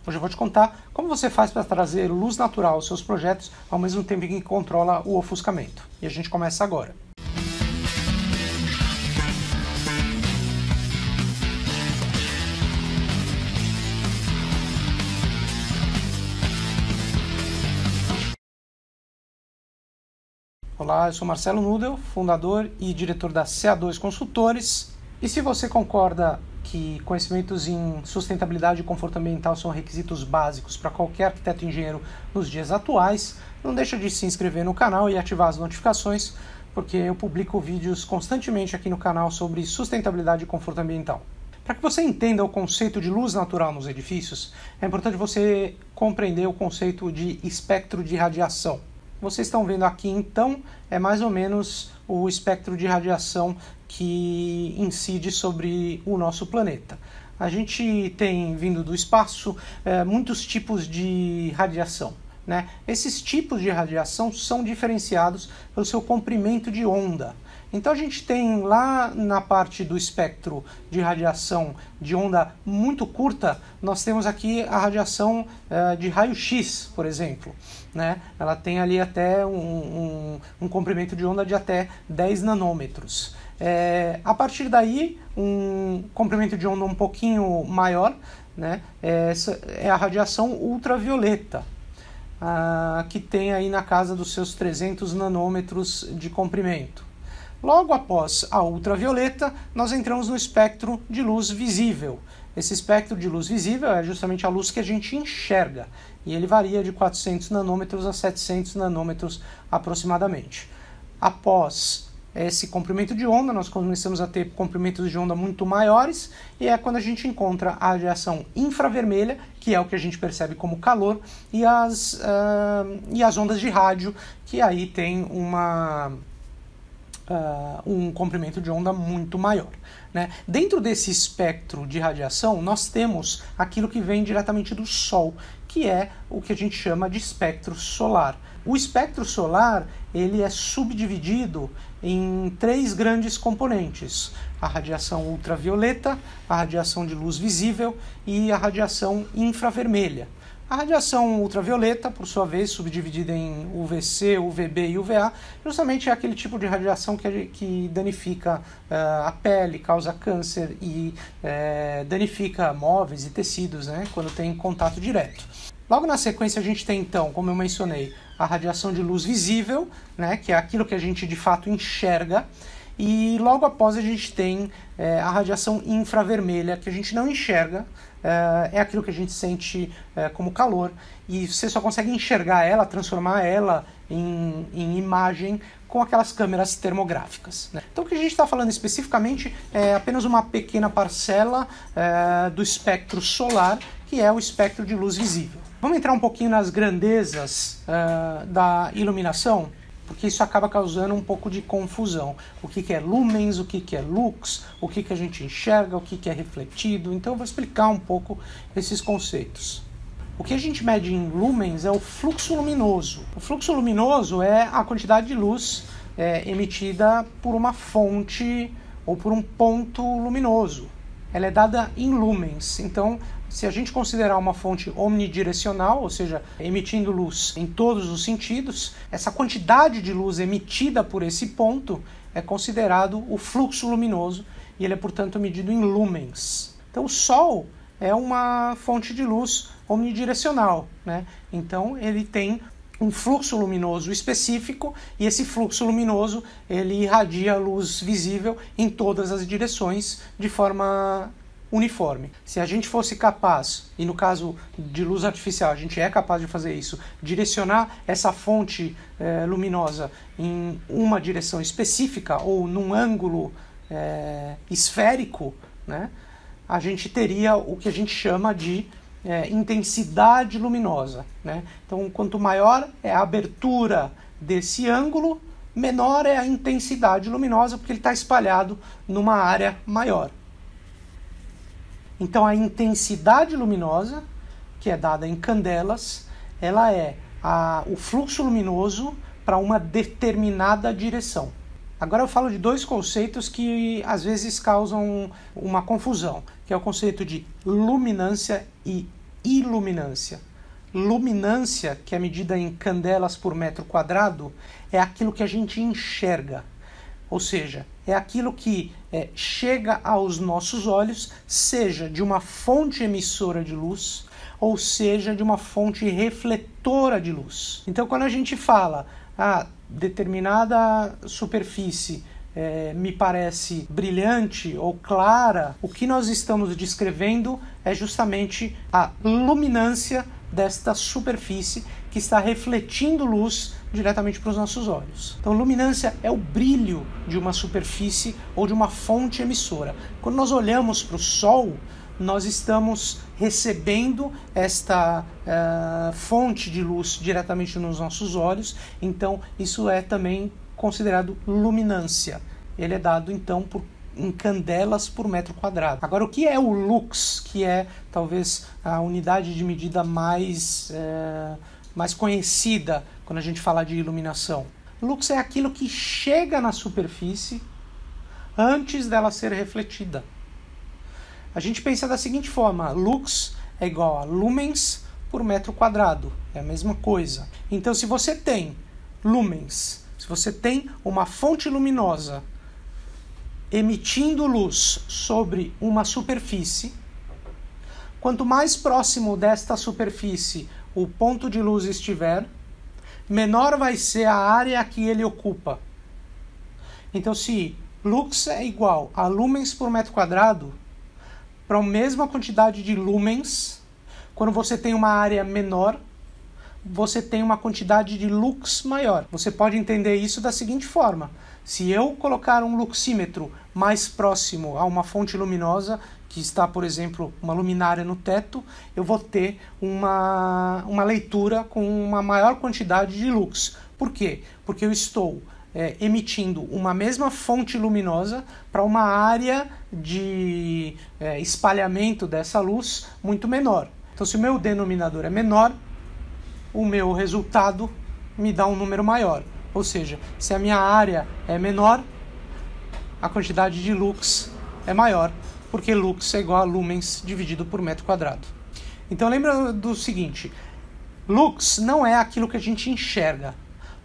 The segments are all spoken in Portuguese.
Hoje eu vou te contar como você faz para trazer luz natural aos seus projetos ao mesmo tempo que controla o ofuscamento. E a gente começa agora. Olá, eu sou Marcelo Nudel, fundador e diretor da CA2 Consultores. E se você concorda que conhecimentos em sustentabilidade e conforto ambiental são requisitos básicos para qualquer arquiteto e engenheiro nos dias atuais, não deixa de se inscrever no canal e ativar as notificações, porque eu publico vídeos constantemente aqui no canal sobre sustentabilidade e conforto ambiental. Para que você entenda o conceito de luz natural nos edifícios, é importante você compreender o conceito de espectro de radiação. Vocês estão vendo aqui, então, é mais ou menos o espectro de radiação que incide sobre o nosso planeta. A gente tem, vindo do espaço, muitos tipos de radiação, né? Esses tipos de radiação são diferenciados pelo seu comprimento de onda. Então a gente tem lá na parte do espectro de radiação de onda muito curta, nós temos aqui a radiação de raio-x, por exemplo, né? Ela tem ali até um comprimento de onda de até 10 nanômetros. A partir daí, um comprimento de onda um pouquinho maior, né? Essa é a radiação ultravioleta, que tem aí na casa dos seus 300 nanômetros de comprimento. Logo após a ultravioleta, nós entramos no espectro de luz visível. Esse espectro de luz visível é justamente a luz que a gente enxerga, e ele varia de 400 nanômetros a 700 nanômetros aproximadamente. Após esse comprimento de onda, nós começamos a ter comprimentos de onda muito maiores, e é quando a gente encontra a radiação infravermelha, que é o que a gente percebe como calor, e as ondas de rádio, que aí tem um comprimento de onda muito maior, né? Dentro desse espectro de radiação, nós temos aquilo que vem diretamente do Sol, que é o que a gente chama de espectro solar. O espectro solar, ele é subdividido em 3 grandes componentes: a radiação ultravioleta, a radiação de luz visível e a radiação infravermelha. A radiação ultravioleta, por sua vez, subdividida em UVC, UVB e UVA, justamente é aquele tipo de radiação que danifica a pele, causa câncer e danifica móveis e tecidos, né, quando tem contato direto. Logo na sequência a gente tem, então, como eu mencionei, a radiação de luz visível, né, que é aquilo que a gente de fato enxerga, e logo após a gente tem a radiação infravermelha, que a gente não enxerga, é aquilo que a gente sente como calor, e você só consegue enxergar ela, transformar ela em imagem com aquelas câmeras termográficas, né? Então o que a gente está falando especificamente é apenas uma pequena parcela do espectro solar, que é o espectro de luz visível. Vamos entrar um pouquinho nas grandezas da iluminação, porque isso acaba causando um pouco de confusão. O que é lumens, o que é lux, o que a gente enxerga, o que é refletido. Então eu vou explicar um pouco esses conceitos. O que a gente mede em lumens é o fluxo luminoso. O fluxo luminoso é a quantidade de luz emitida por uma fonte ou por um ponto luminoso. Ela é dada em lumens. Então, se a gente considerar uma fonte omnidirecional, ou seja, emitindo luz em todos os sentidos, essa quantidade de luz emitida por esse ponto é considerado o fluxo luminoso, e ele é, portanto, medido em lumens. Então, o Sol é uma fonte de luz omnidirecional, né? Então, ele tem um fluxo luminoso específico, e esse fluxo luminoso ele irradia luz visível em todas as direções de forma uniforme. Se a gente fosse capaz, e no caso de luz artificial a gente é capaz de fazer isso, direcionar essa fonte luminosa em uma direção específica ou num ângulo esférico, né, a gente teria o que a gente chama de intensidade luminosa, né? Então, quanto maior é a abertura desse ângulo, menor é a intensidade luminosa, porque ele está espalhado numa área maior. Então, a intensidade luminosa, que é dada em candelas, ela é o fluxo luminoso para uma determinada direção. Agora eu falo de 2 conceitos que às vezes causam uma confusão, que é o conceito de luminância e iluminância. Luminância, que é medida em candelas por metro quadrado, é aquilo que a gente enxerga. Ou seja, é aquilo que chega aos nossos olhos, seja de uma fonte emissora de luz, ou seja de uma fonte refletora de luz. Então, quando a gente fala determinada superfície me parece brilhante ou clara, o que nós estamos descrevendo é justamente a luminância desta superfície que está refletindo luz diretamente para os nossos olhos. Então, luminância é o brilho de uma superfície ou de uma fonte emissora. Quando nós olhamos para o Sol, nós estamos recebendo esta fonte de luz diretamente nos nossos olhos, então isso é também considerado luminância. Ele é dado então em candelas por metro quadrado. Agora, o que é o lux, que é talvez a unidade de medida mais conhecida quando a gente fala de iluminação? Lux é aquilo que chega na superfície antes dela ser refletida. A gente pensa da seguinte forma: lux é igual a lumens por metro quadrado, é a mesma coisa. Então, se você tem lumens, se você tem uma fonte luminosa emitindo luz sobre uma superfície, quanto mais próximo desta superfície o ponto de luz estiver, menor vai ser a área que ele ocupa. Então, se lux é igual a lumens por metro quadrado, para a mesma quantidade de lumens, quando você tem uma área menor, você tem uma quantidade de lux maior. Você pode entender isso da seguinte forma: se eu colocar um luxímetro mais próximo a uma fonte luminosa, que está, por exemplo, uma luminária no teto, eu vou ter uma leitura com uma maior quantidade de lux. Por quê? Porque eu estou emitindo uma mesma fonte luminosa para uma área de espalhamento dessa luz muito menor. Então, se o meu denominador é menor, o meu resultado me dá um número maior. Ou seja, se a minha área é menor, a quantidade de lux é maior, porque lux é igual a lumens dividido por metro quadrado. Então, lembra do seguinte: lux não é aquilo que a gente enxerga.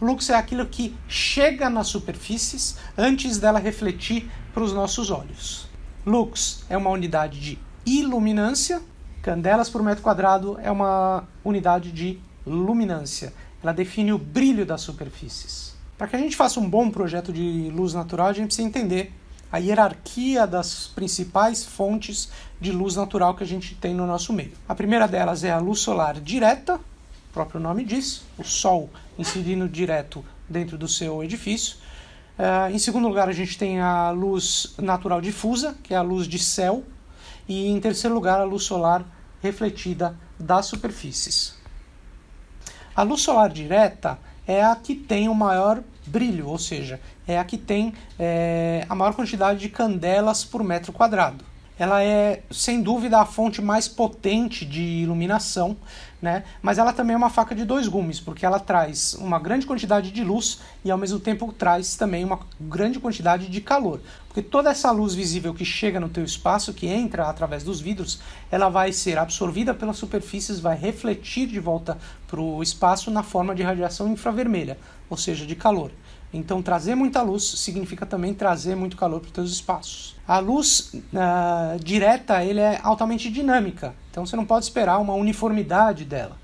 Lux é aquilo que chega nas superfícies antes dela refletir para os nossos olhos. Lux é uma unidade de iluminância, candelas por metro quadrado é uma unidade de luminância. Ela define o brilho das superfícies. Para que a gente faça um bom projeto de luz natural, a gente precisa entender a hierarquia das principais fontes de luz natural que a gente tem no nosso meio. A primeira delas é a luz solar direta, o próprio nome diz, o Sol incidindo direto dentro do seu edifício. Em segundo lugar, a gente tem a luz natural difusa, que é a luz de céu. E em terceiro lugar, a luz solar refletida das superfícies. A luz solar direta é a que tem o maior brilho, ou seja, é a que tem a maior quantidade de candelas por metro quadrado. Ela é, sem dúvida, a fonte mais potente de iluminação, né? Mas ela também é uma faca de dois gumes, porque ela traz uma grande quantidade de luz e, ao mesmo tempo, traz também uma grande quantidade de calor. Porque toda essa luz visível que chega no teu espaço, que entra através dos vidros, ela vai ser absorvida pelas superfícies, vai refletir de volta para o espaço na forma de radiação infravermelha, ou seja, de calor. Então, trazer muita luz significa também trazer muito calor para os teus espaços. A luz direta ele é altamente dinâmica, então você não pode esperar uma uniformidade dela.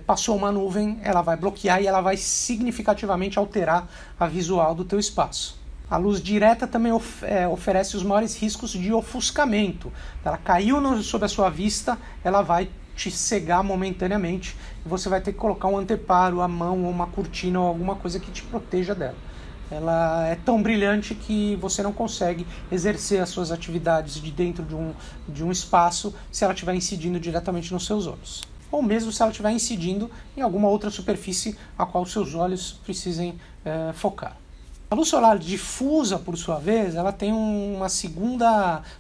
Passou uma nuvem, ela vai bloquear e ela vai significativamente alterar a visual do teu espaço. A luz direta também oferece os maiores riscos de ofuscamento. Ela caiu sob a sua vista, ela vai te cegar momentaneamente e você vai ter que colocar um anteparo, a mão ou uma cortina ou alguma coisa que te proteja dela. Ela é tão brilhante que você não consegue exercer as suas atividades de dentro de um espaço se ela estiver incidindo diretamente nos seus olhos. Ou mesmo se ela estiver incidindo em alguma outra superfície a qual os seus olhos precisem focar. A luz solar difusa, por sua vez, ela tem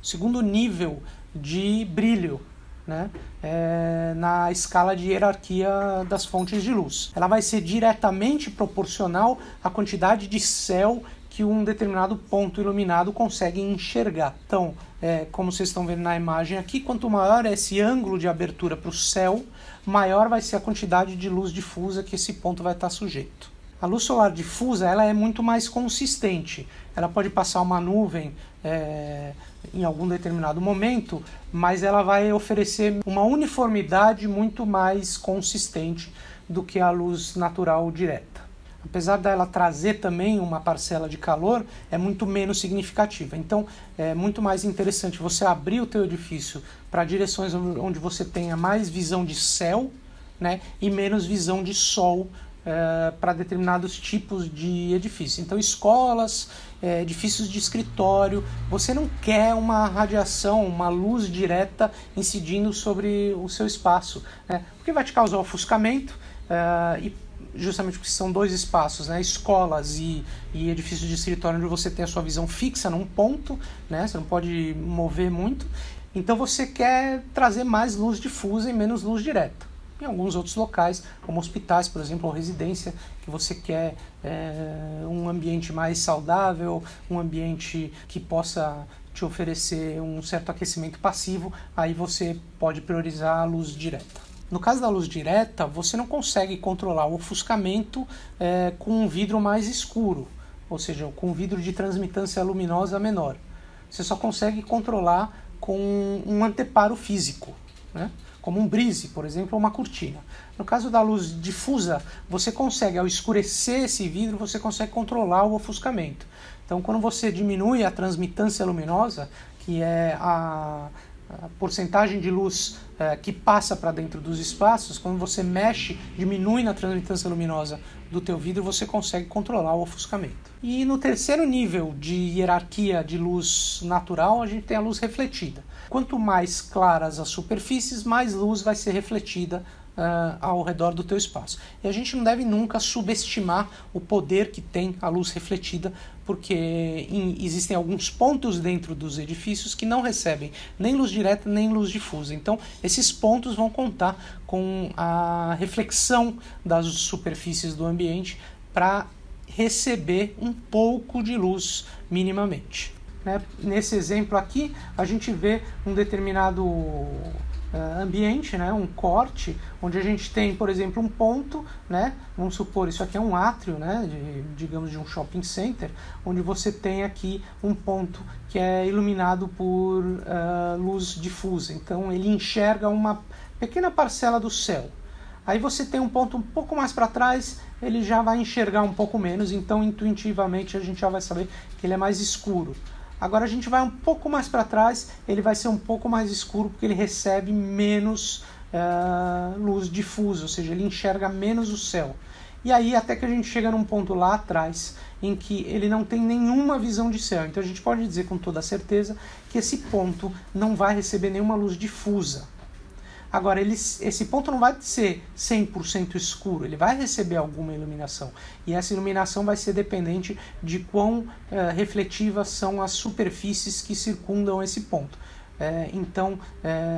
segundo nível de brilho, né? Na escala de hierarquia das fontes de luz. Ela vai ser diretamente proporcional à quantidade de céu que um determinado ponto iluminado consegue enxergar. Então, como vocês estão vendo na imagem aqui, quanto maior é esse ângulo de abertura para o céu, maior vai ser a quantidade de luz difusa que esse ponto vai estar sujeito. A luz solar difusa ela é muito mais consistente. Ela pode passar uma nuvem em algum determinado momento, mas ela vai oferecer uma uniformidade muito mais consistente do que a luz natural direta. Apesar dela trazer também uma parcela de calor, é muito menos significativa. Então, é muito mais interessante você abrir o teu edifício para direções onde você tenha mais visão de céu, né, e menos visão de sol para determinados tipos de edifícios. Então, escolas, edifícios de escritório, você não quer uma radiação, uma luz direta incidindo sobre o seu espaço, né, porque vai te causar ofuscamento e justamente porque são dois espaços, né? Escolas e edifícios de escritório onde você tem a sua visão fixa num ponto, né? Você não pode mover muito. Então você quer trazer mais luz difusa e menos luz direta. Em alguns outros locais, como hospitais, por exemplo, ou residência, que você quer um ambiente mais saudável, um ambiente que possa te oferecer um certo aquecimento passivo, aí você pode priorizar a luz direta. No caso da luz direta, você não consegue controlar o ofuscamento com um vidro mais escuro, ou seja, com um vidro de transmitância luminosa menor. Você só consegue controlar com um anteparo físico, né? Como um brise, por exemplo, ou uma cortina. No caso da luz difusa, você consegue, ao escurecer esse vidro, você consegue controlar o ofuscamento. Então, quando você diminui a transmitância luminosa, que é a porcentagem de luz que passa para dentro dos espaços, quando você mexe, diminui na transmitância luminosa do teu vidro, você consegue controlar o ofuscamento. E no terceiro nível de hierarquia de luz natural, a gente tem a luz refletida. Quanto mais claras as superfícies, mais luz vai ser refletida ao redor do teu espaço. E a gente não deve nunca subestimar o poder que tem a luz refletida, porque existem alguns pontos dentro dos edifícios que não recebem nem luz direta nem luz difusa. Então, esses pontos vão contar com a reflexão das superfícies do ambiente para receber um pouco de luz minimamente. Nesse exemplo aqui, a gente vê um determinado ambiente, né, um corte, onde a gente tem, por exemplo, um ponto, né, vamos supor, isso aqui é um átrio, né, digamos de um shopping center, onde você tem aqui um ponto que é iluminado por luz difusa, então ele enxerga uma pequena parcela do céu. Aí você tem um ponto um pouco mais para trás, ele já vai enxergar um pouco menos, então intuitivamente a gente já vai saber que ele é mais escuro. Agora a gente vai um pouco mais para trás, ele vai ser um pouco mais escuro porque ele recebe menos luz difusa, ou seja, ele enxerga menos o céu. E aí até que a gente chega num ponto lá atrás em que ele não tem nenhuma visão de céu. Então a gente pode dizer com toda certeza que esse ponto não vai receber nenhuma luz difusa. Agora, esse ponto não vai ser 100% escuro, ele vai receber alguma iluminação. E essa iluminação vai ser dependente de quão refletivas são as superfícies que circundam esse ponto. Então,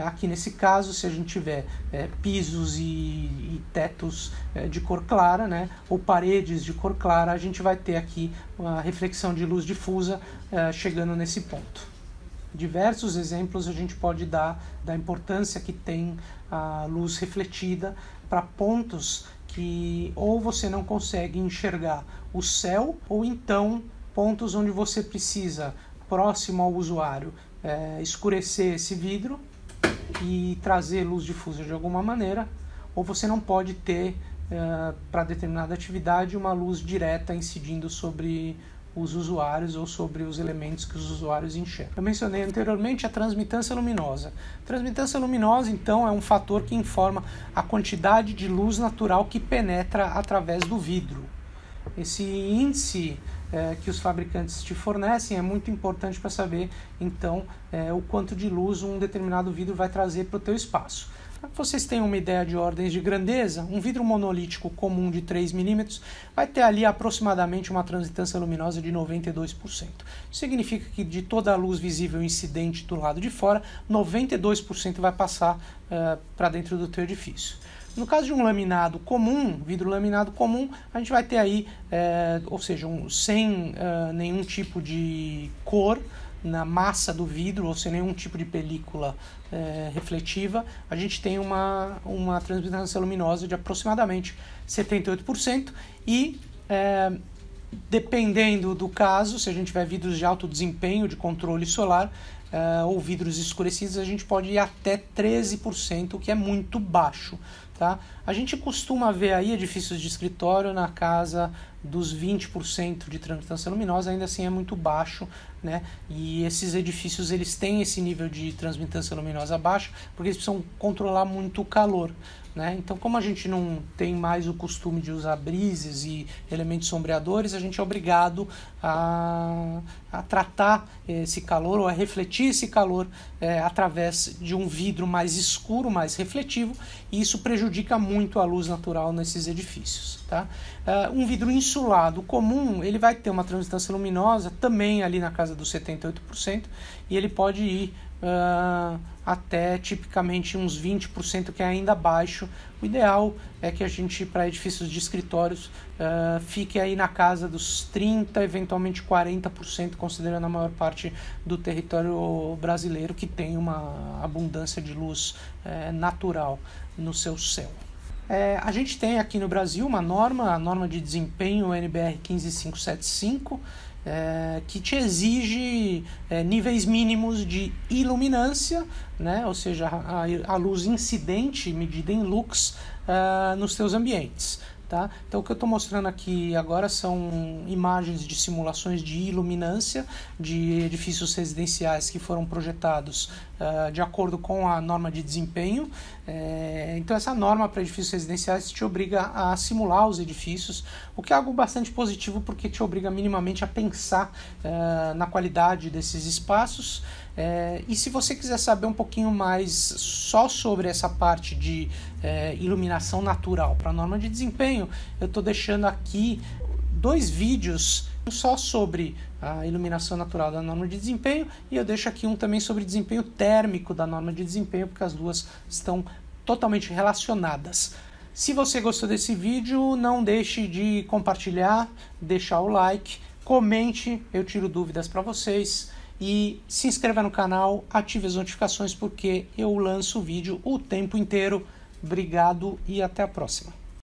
aqui nesse caso, se a gente tiver pisos e tetos de cor clara, né, ou paredes de cor clara, a gente vai ter aqui uma reflexão de luz difusa chegando nesse ponto. Diversos exemplos a gente pode dar da importância que tem a luz refletida para pontos que ou você não consegue enxergar o céu, ou então pontos onde você precisa, próximo ao usuário, escurecer esse vidro e trazer luz difusa de alguma maneira, ou você não pode ter, para determinada atividade, uma luz direta incidindo sobre os usuários ou sobre os elementos que os usuários enxergam. Eu mencionei anteriormente a transmitância luminosa. Transmitância luminosa, então, é um fator que informa a quantidade de luz natural que penetra através do vidro. Esse índice que os fabricantes te fornecem é muito importante para saber, então, o quanto de luz um determinado vidro vai trazer para o teu espaço. Para que vocês tenham uma ideia de ordens de grandeza, um vidro monolítico comum de 3 mm vai ter ali aproximadamente uma transmitância luminosa de 92%. Isso significa que de toda a luz visível incidente do lado de fora, 92% vai passar para dentro do teu edifício. No caso de um laminado comum, vidro laminado comum, a gente vai ter aí, ou seja, sem nenhum tipo de cor na massa do vidro, ou sem nenhum tipo de película refletiva, a gente tem uma transmitância luminosa de aproximadamente 78% e, dependendo do caso, se a gente tiver vidros de alto desempenho, de controle solar, ou vidros escurecidos, a gente pode ir até 13%, o que é muito baixo. Tá? A gente costuma ver aí edifícios de escritório na casa dos 20% de transmitância luminosa, ainda assim é muito baixo, né? E esses edifícios eles têm esse nível de transmitância luminosa baixo porque eles precisam controlar muito o calor, né? Então, como a gente não tem mais o costume de usar brises e elementos sombreadores, a gente é obrigado a tratar esse calor ou a refletir esse calor através de um vidro mais escuro, mais refletivo, e isso prejudica muito a luz natural nesses edifícios. Tá? Um vidro insulado comum, ele vai ter uma transmitância luminosa também ali na casa dos 78%, e ele pode ir até tipicamente uns 20%, que é ainda baixo. O ideal é que a gente, para edifícios de escritórios, fique aí na casa dos 30%, eventualmente 40%, considerando a maior parte do território brasileiro que tem uma abundância de luz natural no seu céu. A gente tem aqui no Brasil uma norma, a norma de desempenho NBR 15575, que te exige níveis mínimos de iluminância, né? Ou seja, a luz incidente medida em lux nos teus ambientes. Tá? Então o que eu estou mostrando aqui agora são imagens de simulações de iluminância de edifícios residenciais que foram projetados de acordo com a norma de desempenho. Então essa norma para edifícios residenciais te obriga a simular os edifícios, o que é algo bastante positivo porque te obriga minimamente a pensar na qualidade desses espaços. E se você quiser saber um pouquinho mais só sobre essa parte de iluminação natural para a norma de desempenho, eu estou deixando aqui 2 vídeos, um só sobre a iluminação natural da norma de desempenho, e eu deixo aqui um também sobre desempenho térmico da norma de desempenho, porque as duas estão totalmente relacionadas. Se você gostou desse vídeo, não deixe de compartilhar, deixar o like, comente, eu tiro dúvidas para vocês. E se inscreva no canal, ative as notificações porque eu lanço vídeo o tempo inteiro. Obrigado e até a próxima.